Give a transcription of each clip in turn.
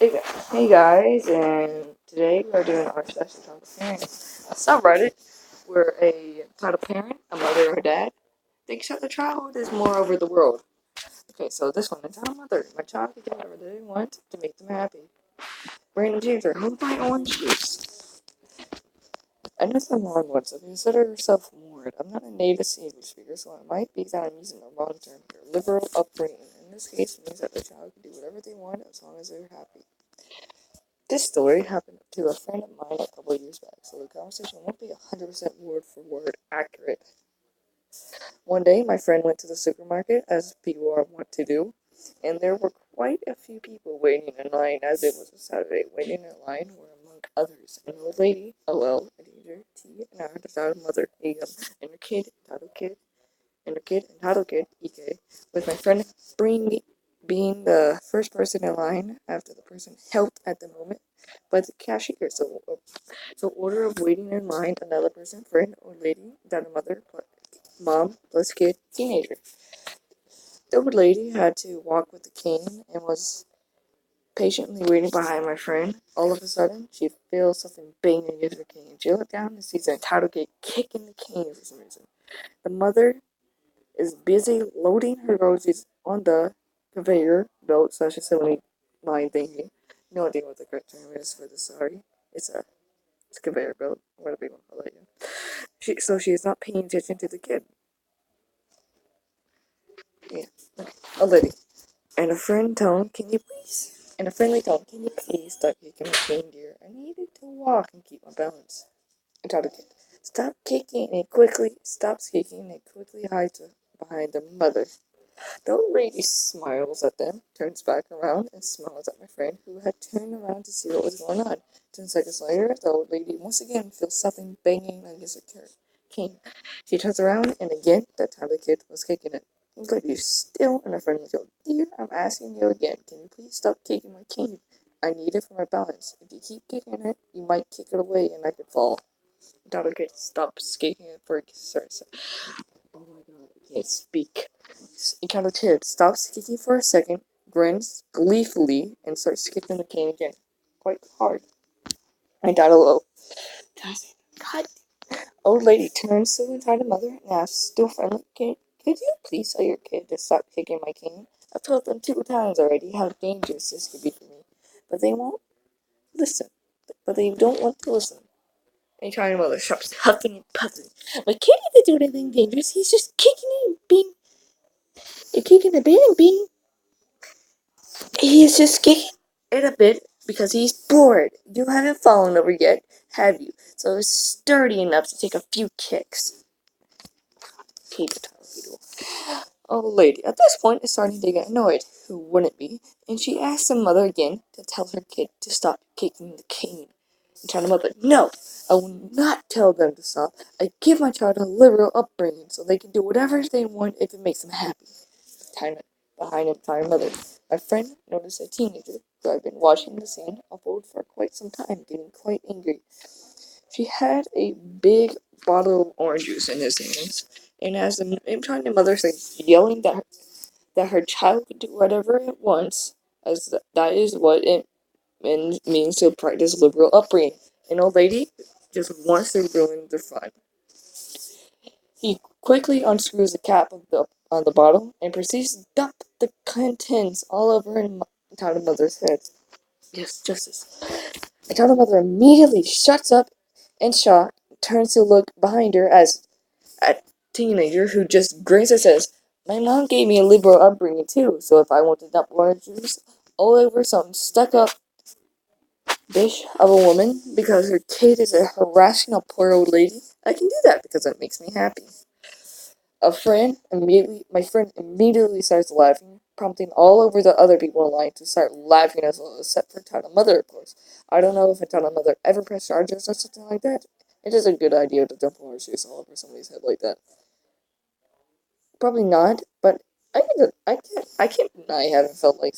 Hey guys, and today we're doing our session on parents. Subreddit, where a title parent, a mother or a dad, thinks that the child is more over the world. Okay, so this one, entitled mother, my child can do whatever they want to make them happy. Random changer, who buy orange juice? Another long one, so consider yourself warned. I'm not a native English speaker, so it might be that I'm using a wrong term here. Liberal upbringing. In this case, it means that the child can do whatever they want as long as they're happy. This story happened to a friend of mine a couple of years back, so the conversation won't be 100% word for word accurate. One day, my friend went to the supermarket, as people are wont to do, and there were quite a few people waiting in line, as it was a Saturday. Waiting in line were, among others, an old lady, LL, a teenager, T, and a entitled mother, AM, and her kid, entitled kid, EK, with my friend being the first person in line after the person helped at the moment by the cashier. So order of waiting in line, another person, friend or lady, then a mother, mom plus kid, teenager. The old lady had to walk with the cane and was patiently waiting behind my friend. All of a sudden, she feels something banging against her cane. She looked down and sees the entitled kid kicking the cane for some reason. The mother is busy loading her groceries on the conveyor belt slash assembly line thingy. No idea what the correct term is for this, sorry. It's a conveyor belt, whatever you want to call it. Yeah. She is not paying attention to the kid. Yeah. Okay. A lady. And a friend tone, can you please? And a friendly tone, can you please stop kicking my cane, dear? I needed to walk and keep my balance. I told the kid, stop kicking and quickly hides behind the mother. The old lady smiles at them, turns back around, and smiles at my friend, who had turned around to see what was going on. 10 seconds later, the old lady once again feels something banging against her cane. She turns around, and again, that time the kid was kicking it. The lady still, and her friend goes, dear, I'm asking you again, can you please stop kicking my cane? I need it for my balance. If you keep kicking it, you might kick it away, and I could fall. The other kid stops kicking it for a certain second. Oh my god, I can't speak. Encounter kid stops kicking for a second, grins gleefully, and starts kicking the cane again. Quite hard. I died low. God. Old lady turns to the entitled mother and asks, still friendly, could you please tell your kid to stop kicking my cane? I've told them 2 times already how dangerous this could be for me. But they won't listen. But they don't want to listen. Entitled mother stops huffing and puffing. My kid isn't doing anything dangerous. He's just kicking the bin and being. He is just kicking it a bit because he's bored. You haven't fallen over yet, have you? So he's sturdy enough to take a few kicks. Hate the title beetle. Oh, lady, at this point is starting to get annoyed. Who wouldn't be? And she asks the mother again to tell her kid to stop kicking the cane. And tell the mother, no, I will not tell them to stop. I give my child a liberal upbringing so they can do whatever they want if it makes them happy. Behind him, tired mother. My friend noticed a teenager who had been watching the scene unfold for quite some time, getting quite angry. She had a big bottle of orange juice in his hands, and as the trying mother started yelling that her child could do whatever it wants, as that is what it means to practice liberal upbringing. An old lady just wants to ruin their fun. He quickly unscrews the cap on the bottle and proceeds to dump the contents all over entitled mother's head. Yes, justice. Entitled mother immediately shuts up in shock, turns to look behind her as a teenager who just grins and says, my mom gave me a liberal upbringing too, so if I want to dump orange juice all over some stuck up bitch of a woman because her kid is harassing a poor old lady, I can do that because it makes me happy. My friend immediately starts laughing, prompting all over the other people in line to start laughing as well, except for Tana Mother, of course. I don't know if Tana Mother ever pressed charges or something like that. It is a good idea to dump orange juice all over somebody's head like that. Probably not, but I can't deny having felt like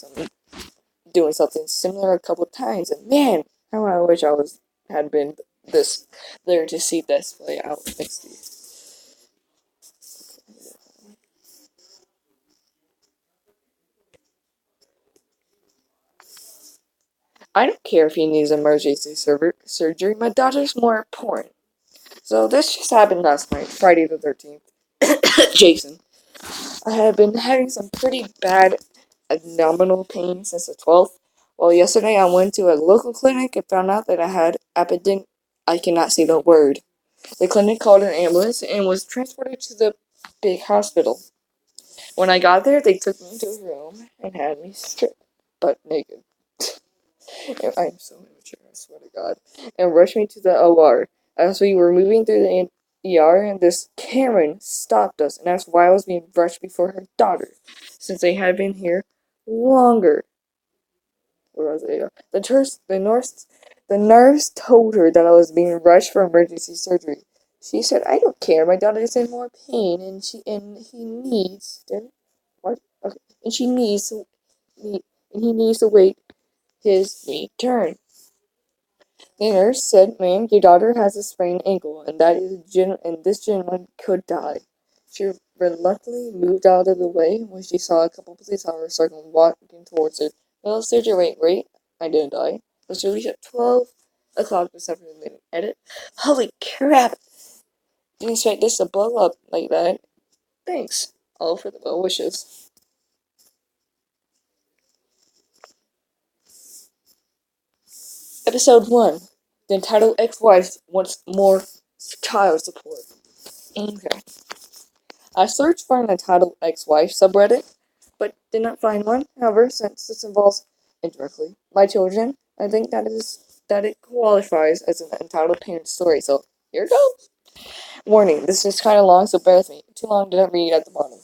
doing something similar a couple of times, and man, how I wish had been this there to see this play out next year. I don't care if he needs emergency surgery. My daughter's more important. So this just happened last night, Friday the 13th. Jason. I have been having some pretty bad abdominal pain since the 12th. Well, yesterday I went to a local clinic and found out that I had I cannot say the word. The clinic called an ambulance and was transported to the big hospital. When I got there, they took me into a room and had me stripped butt naked. And I'm so immature, I swear to God. And rushed me to the OR. As we were moving through the ER, and this Karen stopped us and asked why I was being rushed before her daughter, since they had been here longer. Where was it? The nurse told her that I was being rushed for emergency surgery. She said, "I don't care. My daughter is in more pain, and he needs what? Okay, and she needs to, and he needs to wait his return." The nurse said, "Ma'am, your daughter has a sprained ankle, and this gentleman could die." She reluctantly moved out of the way when she saw a couple police officers walking towards her. "Well, surgery, wait, I didn't die. Was released at 12 o'clock this afternoon." Edit. Holy crap! Didn't expect this to blow up like that. Thanks. All for the well wishes. Episode 1. The entitled ex-wife wants more child support. Okay. I searched for an entitled ex-wife subreddit, but did not find one. However, since this involves indirectly my children, I think that it qualifies as an entitled parent story. So here goes. Warning: this is kind of long, so bear with me. Too long, didn't read at the bottom.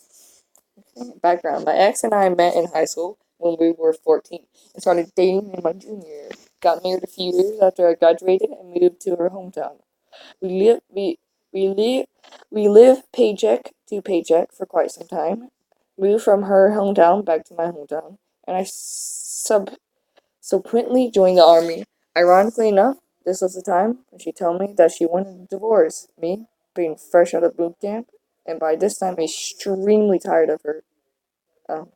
Okay. Background: my ex and I met in high school when we were 14 and started dating in my junior year. Got married a few years after I graduated and moved to her hometown. We live we live we lived paycheck to paycheck for quite some time. Moved from her hometown back to my hometown, and I subsequently joined the army. Ironically enough, this was the time when she told me that she wanted a divorce. Me, being fresh out of boot camp, and by this time extremely tired of her. Um,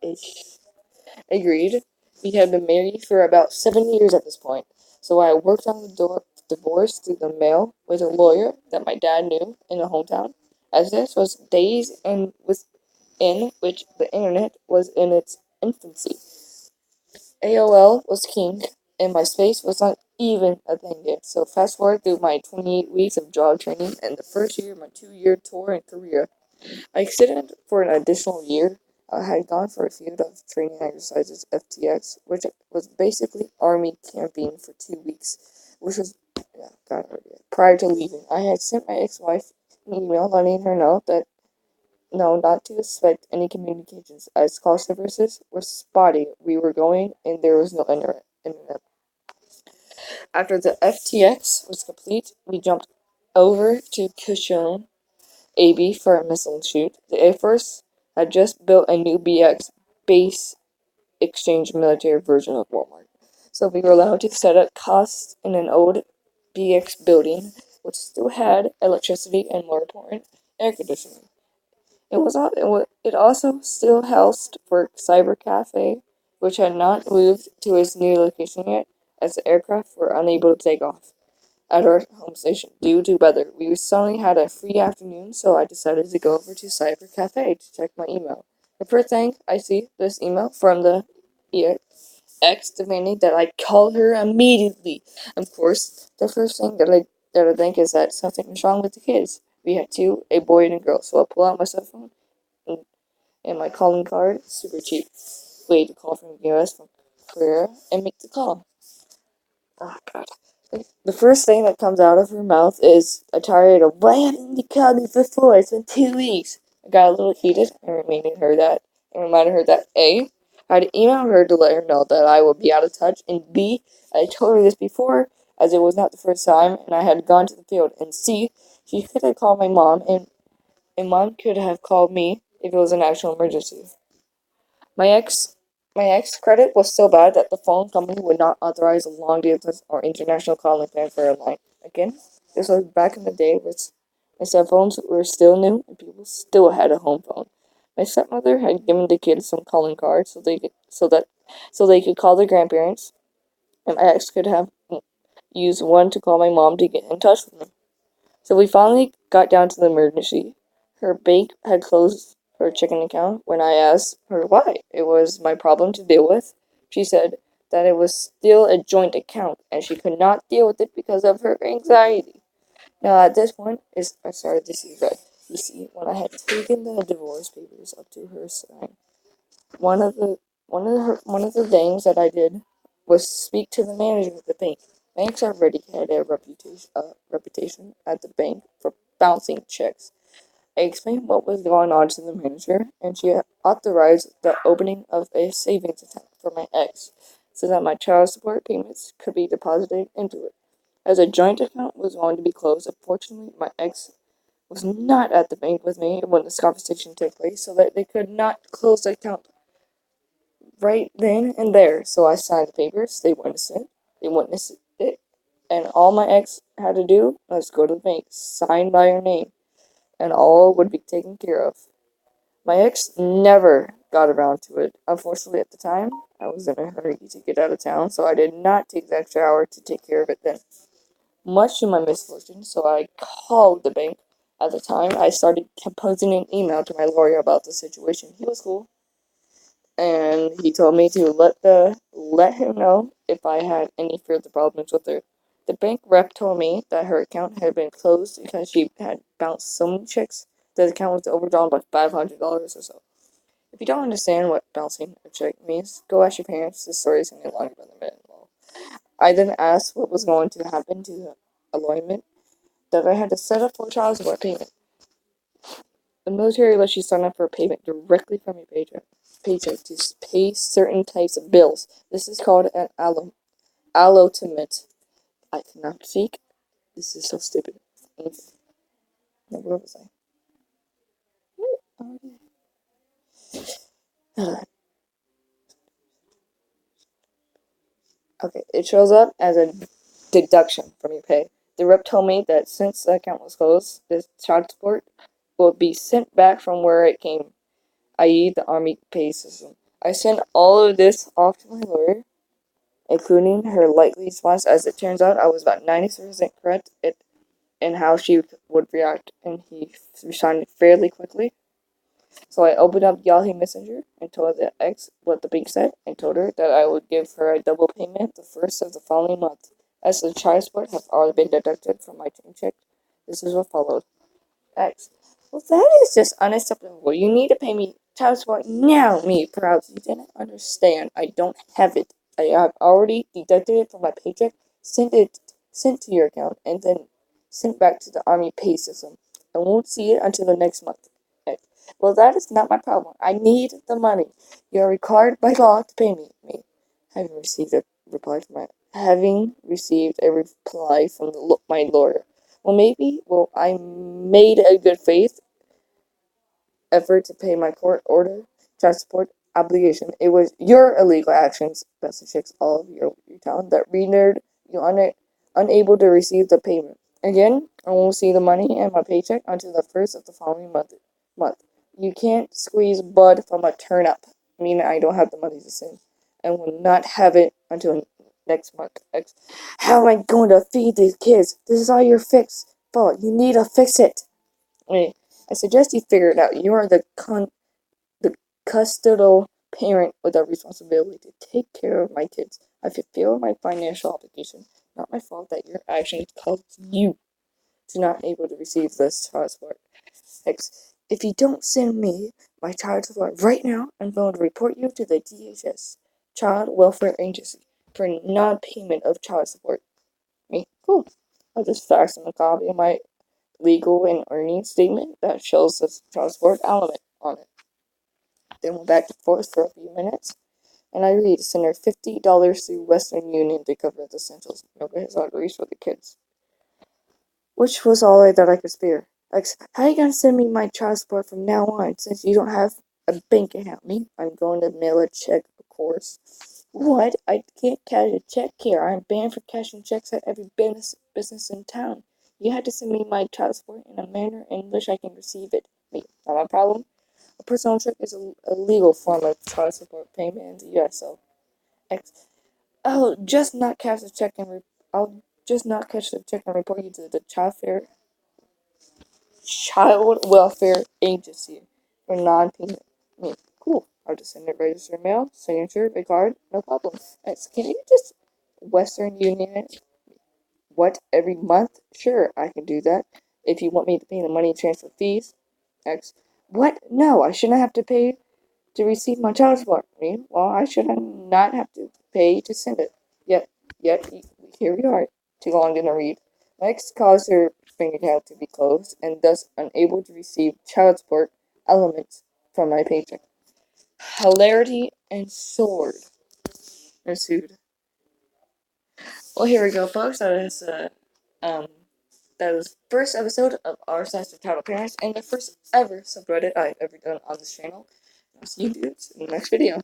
ish. Agreed. We had been married for about 7 years at this point, so I worked on the divorce through the mail with a lawyer that my dad knew in the hometown, as this was days and within which the internet was in its infancy. AOL was king, and MySpace was not even a thing yet. So fast forward through my 28 weeks of job training and the first year of my 2-year tour in Korea. I extended for an additional year. I had gone for a field of training exercises, FTX, which was basically army camping for 2 weeks, which was, yeah, got it already. Prior to leaving, I had sent my ex-wife an email letting her know that no, not to expect any communications, as call services were spotty. We were going, and there was no internet. After the FTX was complete, we jumped over to Kushon, AB for a missile shoot. The Air Force had just built a new BX base exchange military version of Walmart. So we were allowed to set up costs in an old BX building, which still had electricity and, more important, air conditioning. It also still housed for Cyber Cafe, which had not moved to its new location yet, as the aircraft were unable to take off at our home station due to weather. We suddenly had a free afternoon, so I decided to go over to Cyber Cafe to check my email. The first thing I see this email from the ex demanding that I call her immediately. Of course, the first thing that I think is that something is wrong with the kids. We had two, a boy and a girl. So I pull out my cell phone and, my calling card, super cheap way to call from the US, from Korea, and make the call. Oh God. The first thing that comes out of her mouth is a tirade of, "Why haven't you called me before? It's been 2 weeks." I got a little heated and reminded her that A, I had emailed her to let her know that I would be out of touch, and B, I told her this before, as it was not the first time, and I had gone to the field, and C, she could have called my mom, and mom could have called me if it was an actual emergency. My ex my ex credit was so bad that the phone company would not authorize a long distance or international calling plan for a line. Again, this was back in the day when cell phones were still new and people still had a home phone. My stepmother had given the kids some calling cards so that so they could call their grandparents, and my ex could have used one to call my mom to get in touch with me. So we finally got down to the emergency. Her bank had closed her checking account when I asked her why. It was my problem to deal with. She said that it was still a joint account and she could not deal with it because of her anxiety. Now at this point I started to see red. You see, when I had taken the divorce papers up to her sign, one of the one of the things that I did was speak to the manager of the bank. Banks already had a reputation at the bank for bouncing checks. I explained what was going on to the manager, and she authorized the opening of a savings account for my ex, so that my child support payments could be deposited into it. As a joint account was going to be closed, unfortunately, my ex was not at the bank with me when this conversation took place, so that they could not close the account right then and there. So I signed the papers. They witnessed it. And all my ex had to do was go to the bank, sign by her name, and all would be taken care of. My ex never got around to it. Unfortunately, at the time, I was in a hurry to get out of town, so I did not take the extra hour to take care of it then. Much to my misfortune, so I called the bank. At the time, I started composing an email to my lawyer about the situation. He was cool, and he told me to let him know if I had any further problems with her. The bank rep told me that her account had been closed because she had bounced so many checks that the account was overdrawn by $500 or so. If you don't understand what bouncing a check means, go ask your parents. This story is going to be longer than a minute long. I then asked what was going to happen to the allotment that I had to set up for child support payment. The military lets you sign up for a payment directly from your paycheck to pay certain types of bills. This is called an allotment. I cannot speak. This is so stupid. No, where was I? Okay, it shows up as a deduction from your pay. The rep told me that since the account was closed, the child support will be sent back from where it came, i.e., the Army pay system. I sent all of this off to my lawyer, including her likely response. As it turns out, I was about 90% correct in how she would react, and he responded fairly quickly. So I opened up Yahoo Messenger and told the ex what the bank said, and told her that I would give her a double payment the first of the following month. As the child support has already been deducted from my paycheck, this is what followed. X. Well, that is just unacceptable. You need to pay me child support now, me proud. You didn't understand. I don't have it. I have already deducted it from my paycheck, sent to your account, and then sent back to the Army pay system. I won't see it until the next month. X. Well, that is not my problem. I need the money. You are required by law to pay me. Having received a reply from my lawyer. I made a good faith effort to pay my court order child support obligation. It was your illegal actions, Bessie checks all of your town, that rendered you unable to receive the payment. Again, I won't see the money in my paycheck until the first of the following month. You can't squeeze blood from a turnip, meaning I don't have the money to send, and will not have it until next month. How am I going to feed these kids? This is all your fault. You need to fix it. I suggest you figure it out. You are the custodial parent with a responsibility to take care of my kids. I fulfill my financial obligation. Not my fault that your actions caused you to not able to receive this child support. If you don't send me my child support right now, I'm going to report you to the DHS, Child Welfare Agency, for non-payment of child support. Cool. I'll just fax them a copy of my legal and earnings statement that shows the child support element on it. Then went back and forth for a few minutes, and I agreed to send her $50 through Western Union to cover the essentials. Nobody has arteries for the kids. Which was all that I could spare. How are you gonna send me my child support from now on since you don't have a bank account? I'm going to mail a check, of course. What? I can't cash a check here. I'm banned from cashing checks at every business in town. You had to send me my child support in a manner in which I can receive it. Not my problem. A personal check is a legal form of child support payment in the U.S., so X. I'll just not catch the check and I'll just not catch the check and report you to the Child Welfare Agency for non-payment. I mean, cool. I'll just send it registered mail, signature, record, no problem. X. Can you just Western Union it? What, every month? Sure, I can do that. If you want me to pay the money transfer fees. X. What? No, I shouldn't have to pay to receive my child support. I mean, well, I should not have to pay to send it. Yet, here we are. Too long to read. My ex caused her bank account to be closed and thus unable to receive child support elements from my paycheck. Hilarity and sword ensued. Well, here we go, folks. Um, that was the first episode of our science of title parents and the first ever subreddit I've ever done on this channel. I'll see you dudes in the next video.